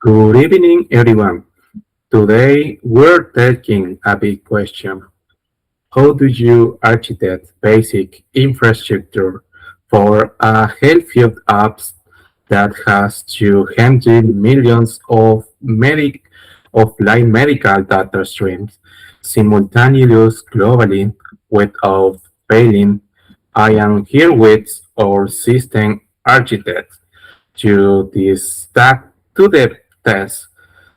Good evening, everyone. Today we're taking a big question. How do you architect basic infrastructure for a health field app that has to handle millions of offline medical data streams simultaneously globally without failing? I am here with our system architect to this stack to the test.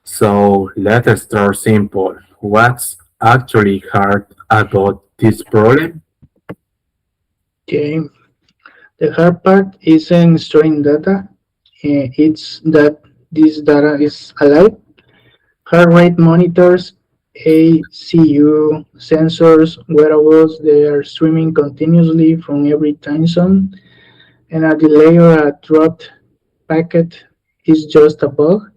So let's start simple. What's actually hard about this problem? Okay, the hard part isn't storing data, it's that this data is alive. Heart rate monitors, ACU sensors, wearables, they are streaming continuously from every time zone, and a delay or a dropped packet is just a bug.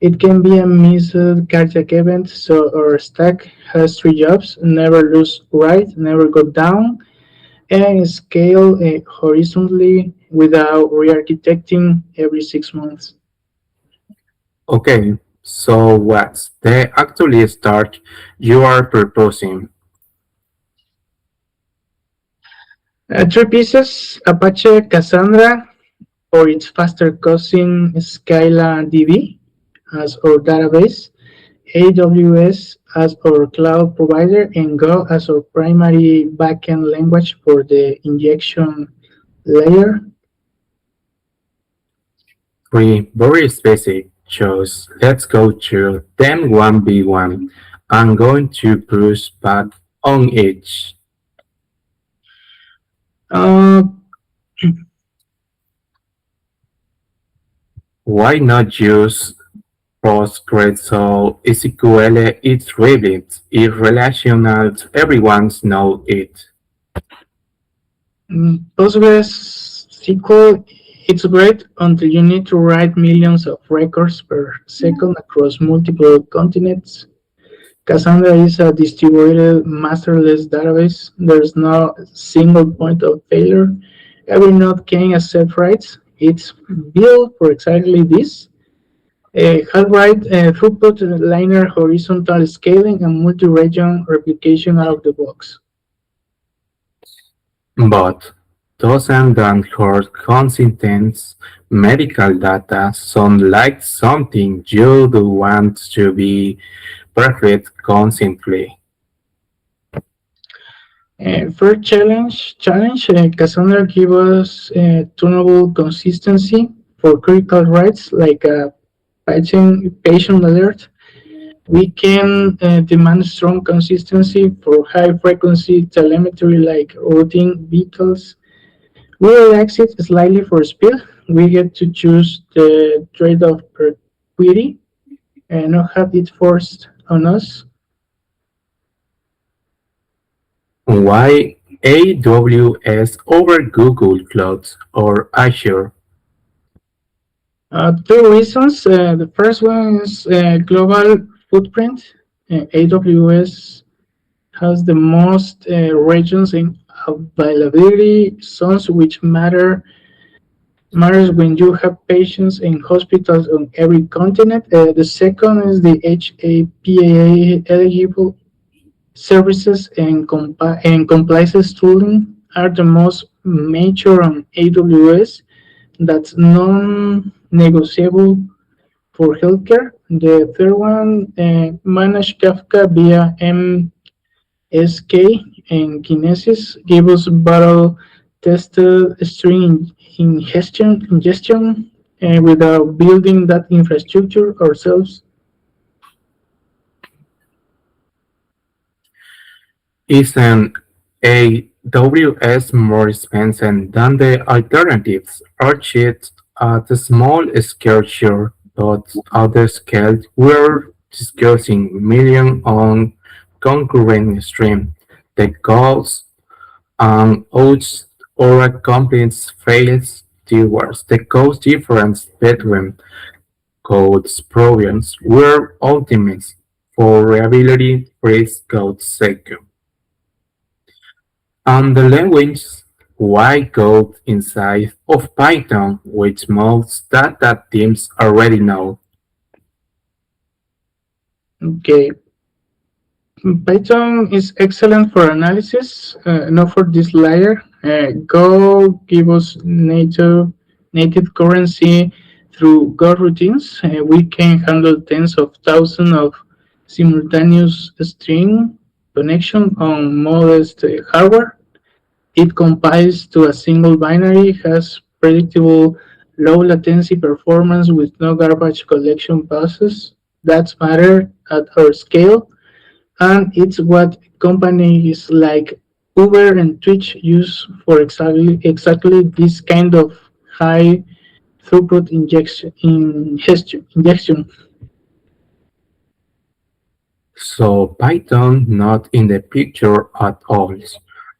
It can be a missed cardiac event, so our stack has three jobs: never lose right, never go down, and scale horizontally without re-architecting every 6 months. Okay, so what's the actually start you are proposing? Three pieces: Apache Cassandra or its faster cousin SkylaDB as our database, AWS as our cloud provider, and Go as our primary backend language for the injection layer. Three very basic shows. Let's go to them 1v1. I'm going to push back on each. Uh, Why not use PostgreSQL is really is relational. Everyone knows it. PostgreSQL, it's great until you need to write millions of records per second across multiple continents. Cassandra is a distributed masterless database. There's no single point of failure. Every node can accept writes. It's built for exactly this. Hard write, throughput, linear horizontal scaling, and multi-region replication out of the box. But doesn't that hurt consistent medical data sound like something you'd want to be perfect constantly? First challenge, Cassandra give us tunable consistency for critical rights like a patient alert. We can demand strong consistency for high frequency telemetry like routing vehicles. We relax it slightly for speed. We get to choose the trade-off per query and not have it forced on us. Why AWS over Google Cloud or Azure? Two reasons. The first one is global footprint. AWS has the most regions in availability zones, which matters when you have patients in hospitals on every continent. The second is the HAPAA eligible services and compliance tooling are the most mature on AWS. That's non-negotiable for healthcare. The third one, manage Kafka via MSK and Kinesis, give us battle tested string ingestion without building that infrastructure ourselves. Isn't AWS more expensive than the alternatives? Architects at a small scale sure, but at the scale we're discussing million on concurrent stream. The cost and odds or a complete fails towards the cost difference between code's province were ultimates for reliability praise code second. And the language why code inside of Python, which most data teams already know. Okay, Python is excellent for analysis, not for this layer. Go give us native currency through Go routines. We can handle tens of thousands of simultaneous string connection on modest hardware. It compiles to a single binary, has predictable low latency performance with no garbage collection passes. That's matter at our scale, and it's what companies like Uber and Twitch use for exactly this kind of high throughput injection. So Python not in the picture at all.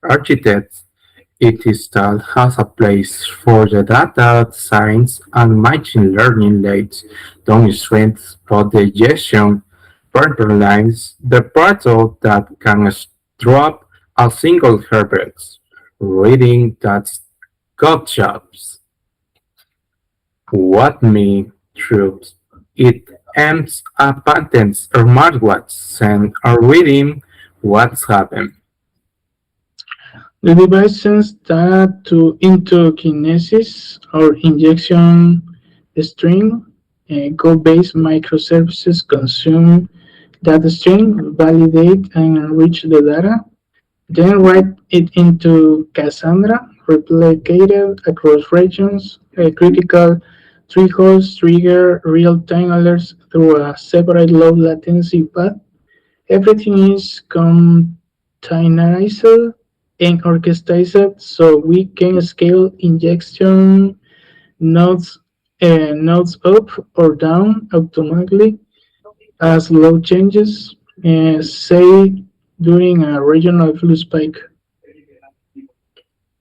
Architects, it still has a place for the data science and machine learning lays down strengths but the digestion pipelines the portal that can drop a single herbert. Reading that's got jobs. What me troops. It aims at patents or smartwatches and are reading what's happened. The device sends data into Kinesis or injection string. Go-based microservices consume that string, validate and enrich the data, then write it into Cassandra, replicated across regions. Critical thresholds trigger real-time alerts through a separate low latency path. Everything is containerized and orchestrated so we can scale injection nodes nodes up or down automatically as load changes, say during a regional flu spike.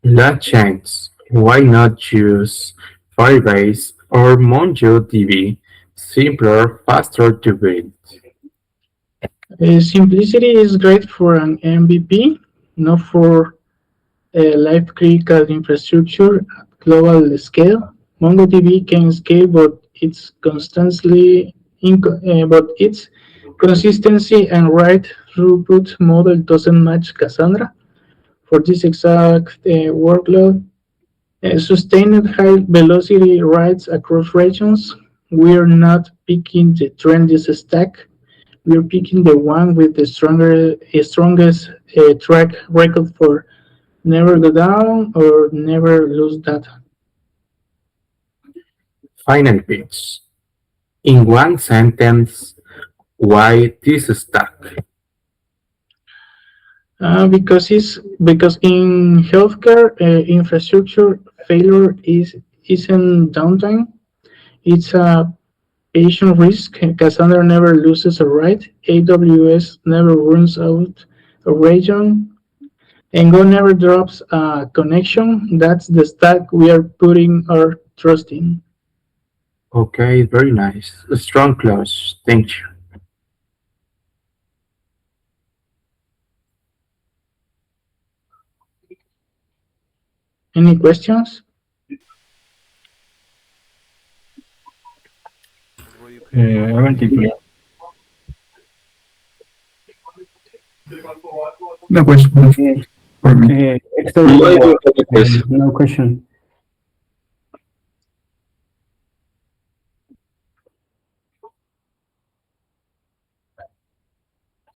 That chance, why not use Firebase or MongoDB? Simpler, faster to build. Simplicity is great for an MVP, not for life critical infrastructure at global scale. MongoDB can scale, but its consistency and write throughput model doesn't match Cassandra for this exact workload. Sustained high velocity writes across regions. We're not picking the trendiest stack. We're picking the one with the strongest track record for never go down or never lose data. Final pitch. In one sentence, why this stack? Because in healthcare infrastructure failure isn't downtime. It's a patient risk. Cassandra never loses a write. AWS never runs out a region. And Go never drops a connection. That's the stack we are putting our trust in. Okay, very nice. A strong close. Thank you. Any questions? Avanti, no question for me. Hector, no question.